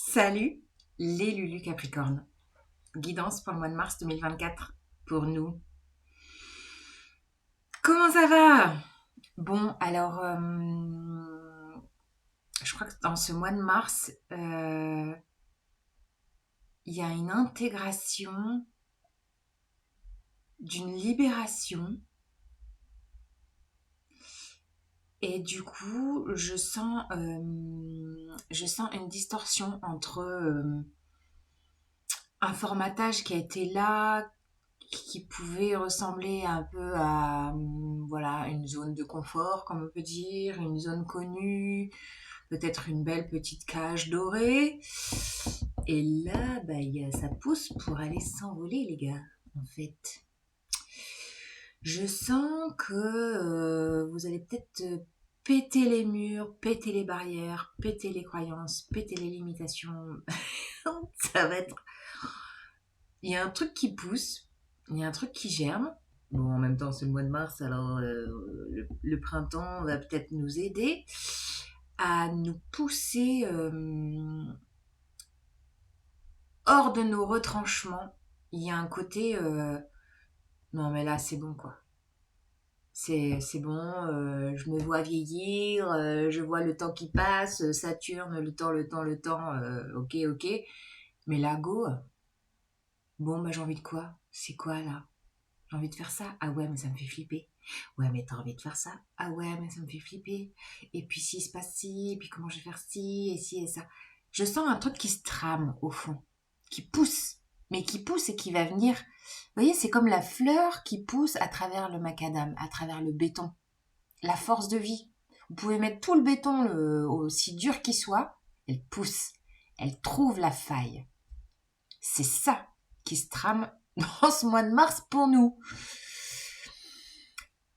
Salut les Lulu Capricorne. Guidance pour le mois de mars 2024 pour nous. Comment ça va? Bon, alors, je crois que dans ce mois de mars, il y a une intégration d'une libération. Et du coup, je sens une distorsion entre un formatage qui a été là, qui pouvait ressembler un peu à voilà, une zone de confort, comme on peut dire, une zone connue, peut-être une belle petite cage dorée. Et là, ça pousse pour aller s'envoler, les gars, en fait. Je sens que vous allez peut-être péter les murs, péter les barrières, péter les croyances, péter les limitations. Ça va être... Il y a un truc qui pousse, il y a un truc qui germe. Bon, en même temps, c'est le mois de mars, alors le printemps va peut-être nous aider à nous pousser hors de nos retranchements. Il y a un côté, non mais là c'est bon quoi. C'est bon, je me vois vieillir, je vois le temps qui passe, Saturne, le temps, ok, ok. Mais là, go, bon, j'ai envie de quoi? C'est quoi là? J'ai envie de faire ça? Ah ouais, mais ça me fait flipper. Ouais, mais t'as envie de faire ça? Ah ouais, mais ça me fait flipper. Et puis s'il se passe ci, et puis comment je vais faire ci, et ci, et ça. Je sens un truc qui se trame au fond, qui pousse, mais qui pousse et qui va venir. Vous voyez, c'est comme la fleur qui pousse à travers le macadam, à travers le béton. La force de vie. Vous pouvez mettre tout le béton, aussi dur qu'il soit, elle pousse, elle trouve la faille. C'est ça qui se trame dans ce mois de mars pour nous.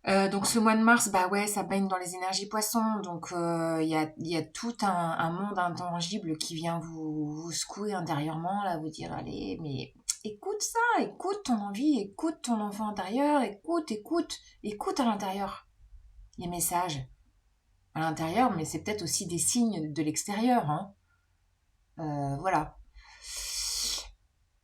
Donc ce mois de mars, bah ouais, ça baigne dans les énergies poissons. Donc il y a tout un monde intangible qui vient vous secouer intérieurement, là, vous dire, allez, mais écoute ça, écoute ton envie, écoute ton enfant intérieur, écoute à l'intérieur les messages à l'intérieur, mais c'est peut-être aussi des signes de l'extérieur, hein. Voilà.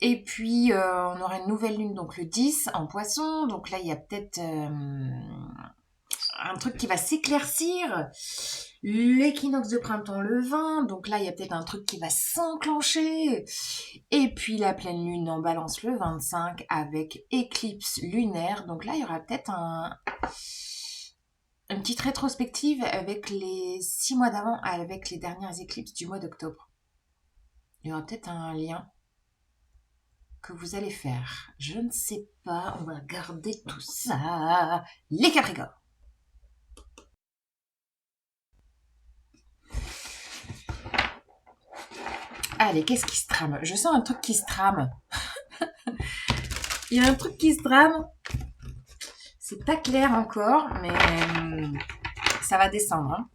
Et puis, on aura une nouvelle lune, donc le 10 en poisson. Donc là, il y a peut-être un truc qui va s'éclaircir. L'équinoxe de printemps le 20. Donc là, il y a peut-être un truc qui va s'enclencher. Et puis la pleine lune en balance le 25 avec éclipse lunaire. Donc là, il y aura peut-être une petite rétrospective avec les 6 mois d'avant, avec les dernières éclipses du mois d'octobre. Il y aura peut-être un lien que vous allez faire. Je ne sais pas, on va regarder tout ça. Les Capricornes. Allez, qu'est-ce qui se trame? Je sens un truc qui se trame. Il y a un truc qui se trame. C'est pas clair encore, mais ça va descendre, hein.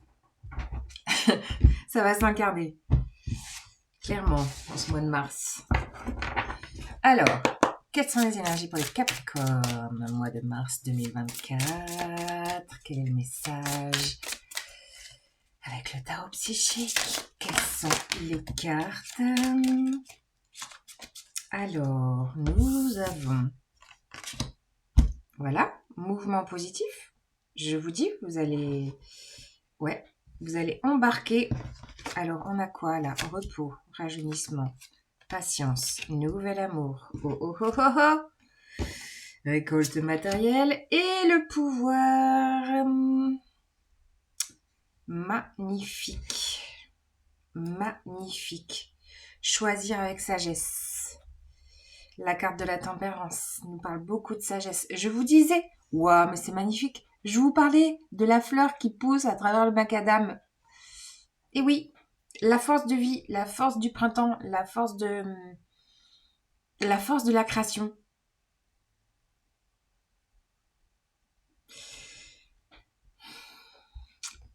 Ça va s'incarner. Clairement, en ce mois de mars. Alors, quelles sont les énergies pour les Capricornes, mois de mars 2024? Quel est le message avec le tarot psychique? Quelles sont les cartes? Alors, nous avons, voilà, mouvement positif. Je vous dis, vous allez embarquer. Alors, on a quoi là? Repos, rajeunissement, patience, nouvel amour. Oh oh oh oh oh. Récolte matérielle et le pouvoir. Magnifique. Magnifique. Choisir avec sagesse. La carte de la tempérance nous parle beaucoup de sagesse. Je vous disais, waouh, mais c'est magnifique. Je vous parlais de la fleur qui pousse à travers le macadam. Et oui, la force de vie, la force du printemps, la force de la création.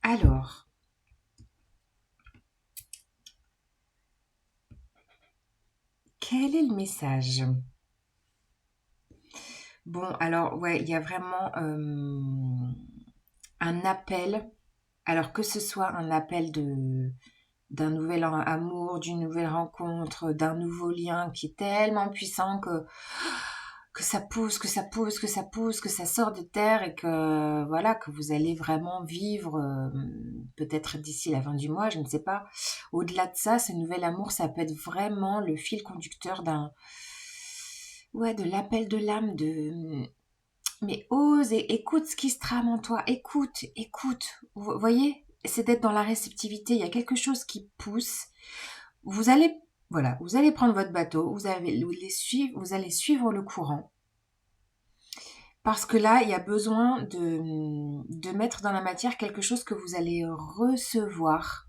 Alors, quel est le message? Bon, alors, ouais, il y a vraiment un appel. Alors, que ce soit un appel d'un nouvel amour, d'une nouvelle rencontre, d'un nouveau lien qui est tellement puissant que ça pousse, que ça pousse, que ça pousse, que ça sort de terre et que voilà, que vous allez vraiment vivre peut-être d'ici la fin du mois, je ne sais pas. Au-delà de ça, ce nouvel amour, ça peut être vraiment le fil conducteur de l'appel de l'âme, mais ose et écoute ce qui se trame en toi, écoute, écoute. Vous voyez, c'est d'être dans la réceptivité. Il y a quelque chose qui pousse. Vous allez, voilà, vous allez prendre votre bateau, vous allez suivre le courant. Parce que là, il y a besoin de mettre dans la matière quelque chose que vous allez recevoir.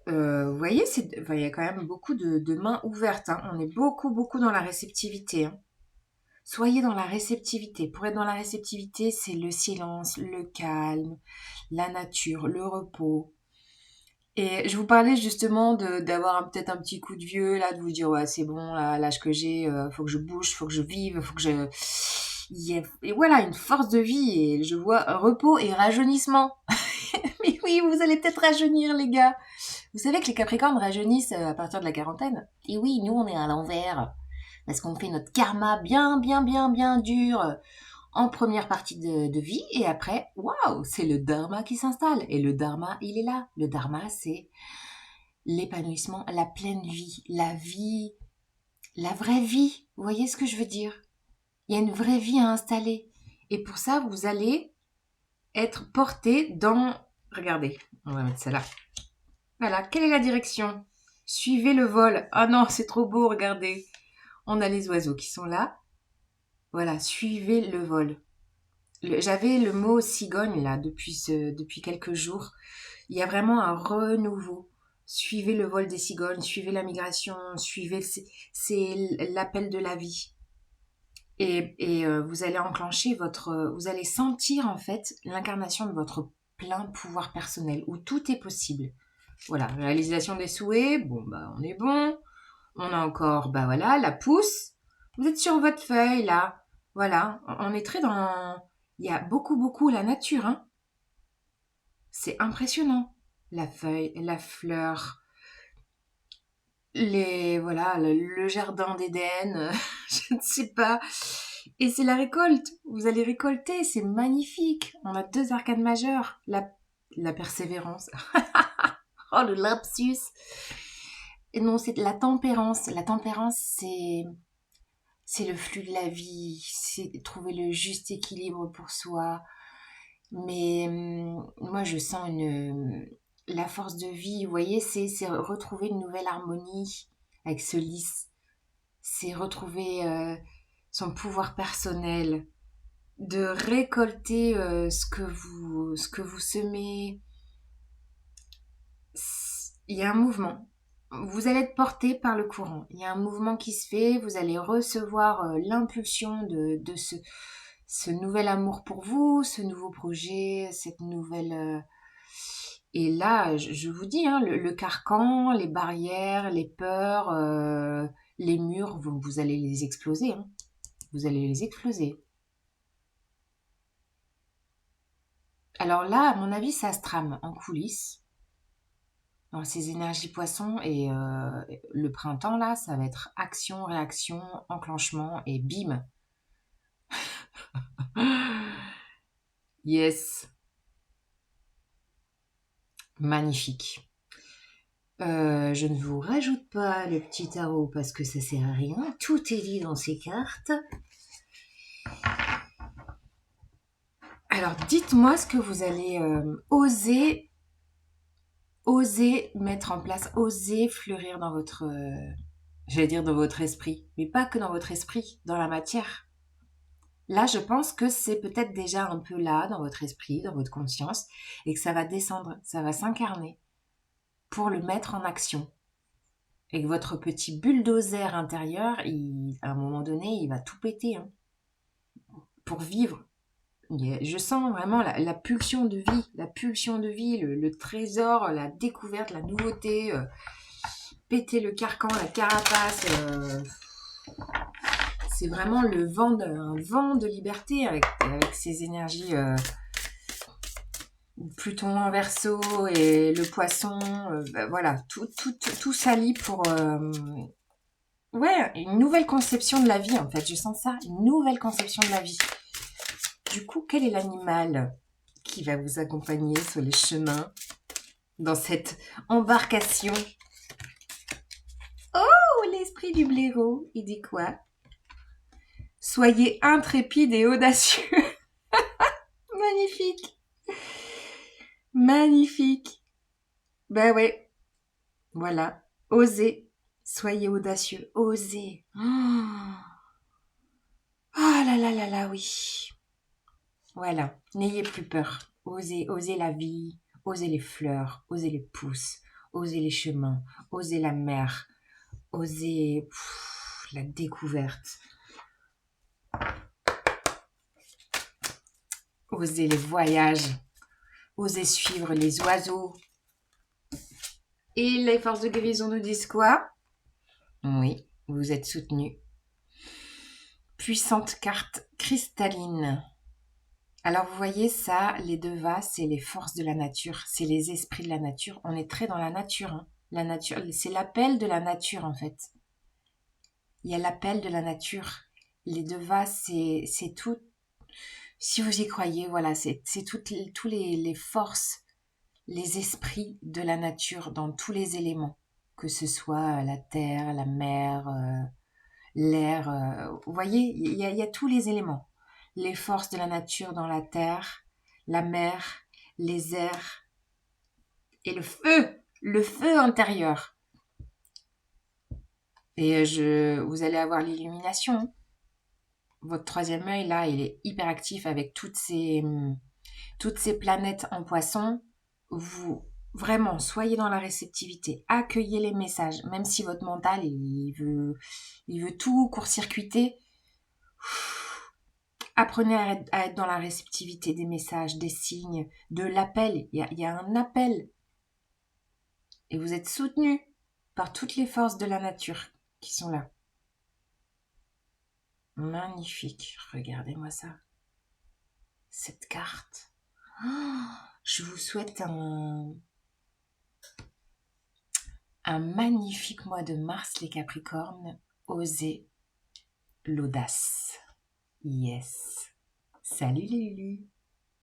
Vous voyez, il y a quand même beaucoup de mains ouvertes. Hein. On est beaucoup, beaucoup dans la réceptivité. Hein. Soyez dans la réceptivité. Pour être dans la réceptivité, c'est le silence, le calme, la nature, le repos. Et je vous parlais justement d'avoir peut-être un petit coup de vieux, là, de vous dire, ouais, c'est bon, là, l'âge que j'ai, faut que je bouge, faut que je vive, faut que je... Et voilà, une force de vie, et je vois repos et rajeunissement. Mais oui, vous allez peut-être rajeunir, les gars. Vous savez que les Capricornes rajeunissent à partir de la quarantaine. Et oui, nous, on est à l'envers. Parce qu'on fait notre karma bien, bien, bien, bien dur en première partie de vie. Et après, waouh, c'est le dharma qui s'installe. Et le dharma, il est là. Le dharma, c'est l'épanouissement, la pleine vie, la vraie vie. Vous voyez ce que je veux dire? Il y a une vraie vie à installer. Et pour ça, vous allez être porté dans... Regardez, on va mettre ça là. Voilà, quelle est la direction? Suivez le vol. Ah non, c'est trop beau, regardez. On a les oiseaux qui sont là. Voilà, suivez le vol. J'avais le mot cigogne là depuis quelques jours. Il y a vraiment un renouveau. Suivez le vol des cigognes, suivez la migration, c'est l'appel de la vie. Et vous allez enclencher vous allez sentir en fait l'incarnation de votre plein pouvoir personnel où tout est possible. Voilà, réalisation des souhaits, bon bah on est bon. On a encore, bah voilà, la pousse. Vous êtes sur votre feuille là. Voilà, on est très dans... Il y a beaucoup, beaucoup la nature, hein. C'est impressionnant. La feuille, la fleur, voilà, le jardin d'Éden, je ne sais pas. Et c'est la récolte. Vous allez récolter, c'est magnifique. On a 2 arcanes majeures. La persévérance. Oh, le lapsus. Et non, c'est la tempérance. La tempérance, c'est le flux de la vie, c'est trouver le juste équilibre pour soi. Mais moi, je sens la force de vie, vous voyez, c'est retrouver une nouvelle harmonie avec ce lys. C'est retrouver son pouvoir personnel, de récolter ce que vous semez. Il y a un mouvement. Vous allez être porté par le courant. Il y a un mouvement qui se fait. Vous allez recevoir l'impulsion de ce nouvel amour pour vous, ce nouveau projet, cette nouvelle... Et là, je vous dis, hein, le carcan, les barrières, les peurs, les murs, vous allez les exploser. Hein. Vous allez les exploser. Alors là, à mon avis, ça se trame en coulisses. Dans ces énergies poissons et le printemps là, ça va être action, réaction, enclenchement et bim. Yes, magnifique. Je ne vous rajoute pas le petit tarot parce que ça sert à rien. Tout est dit dans ces cartes. Alors dites-moi ce que vous allez oser mettre en place, oser fleurir dans votre, j'allais dire dans votre esprit, mais pas que dans votre esprit, dans la matière. Là, je pense que c'est peut-être déjà un peu là, dans votre esprit, dans votre conscience, et que ça va descendre, ça va s'incarner pour le mettre en action. Et que votre petit bulldozer intérieur, à un moment donné, il va tout péter hein, pour vivre. Je sens vraiment la pulsion de vie, le trésor, la découverte, la nouveauté, péter le carcan, la carapace. C'est vraiment un vent de liberté avec ces énergies Pluton en Verseau et le Poisson, voilà, tout s'allie pour ouais, une nouvelle conception de la vie en fait. Je sens ça, une nouvelle conception de la vie. Du coup, quel est l'animal qui va vous accompagner sur les chemins dans cette embarcation? Oh, l'esprit du blaireau, il dit quoi? Soyez intrépide et audacieux. Magnifique. Magnifique. Ben ouais, voilà. Osez. Soyez audacieux. Osez. Ah là là là là, oui. Voilà. N'ayez plus peur. Osez, osez la vie. Osez les fleurs. Osez les pousses. Osez les chemins. Osez la mer. Osez la découverte. Osez les voyages. Osez suivre les oiseaux. Et les forces de guérison nous disent quoi? Oui, vous êtes soutenus. Puissante carte cristalline. Alors vous voyez ça, les devas, c'est les forces de la nature, c'est les esprits de la nature. On est très dans la nature. Hein. La nature, c'est l'appel de la nature en fait. Il y a l'appel de la nature. Les devas, c'est tout. Si vous y croyez, voilà, c'est tous les forces, les esprits de la nature dans tous les éléments, que ce soit la terre, la mer, l'air. Vous voyez, il y a tous les éléments. Les forces de la nature dans la terre, la mer, les airs et le feu intérieur. Et vous allez avoir l'illumination. Votre troisième œil, là, il est hyper actif avec toutes ces planètes en poisson. Vous, vraiment, soyez dans la réceptivité. Accueillez les messages. Même si votre mental, il veut tout court-circuiter. Apprenez à être dans la réceptivité des messages, des signes, de l'appel. Il y a un appel. Et vous êtes soutenu par toutes les forces de la nature qui sont là. Magnifique. Regardez-moi ça. Cette carte. Oh, je vous souhaite un magnifique mois de mars, les Capricornes. Osez l'audace. Yes. Salut les Lulu.